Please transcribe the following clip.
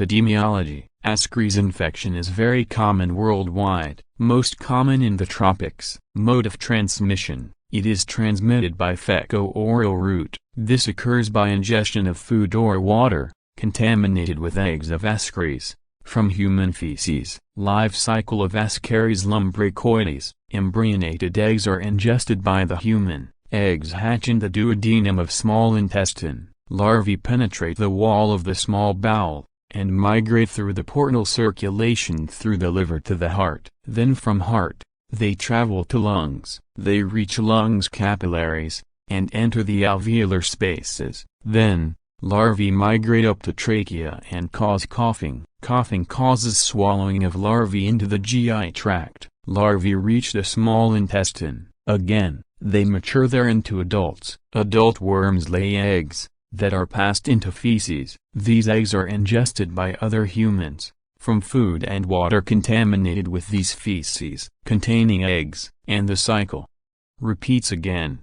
Epidemiology. Ascaris infection is very common worldwide, most common in the tropics. Mode of transmission. It is transmitted by fecal-oral route. This occurs by ingestion of food or water, contaminated with eggs of Ascaris, from human feces. Life cycle of Ascaris Lumbricoides. Embryonated eggs are ingested by the human. Eggs hatch in the duodenum of small intestine. Larvae penetrate the wall of the small bowel, and migrate through the portal circulation through the liver to the heart. Then from heart, they travel to lungs. They reach lungs capillaries, and enter the alveolar spaces. Then, larvae migrate up to trachea and cause coughing. Coughing causes swallowing of larvae into the GI tract. Larvae reach the small intestine. Again, they mature there into adults. Adult worms lay eggs that are passed into feces. These eggs are ingested by other humans, from food and water contaminated with these feces containing eggs, and the cycle repeats again.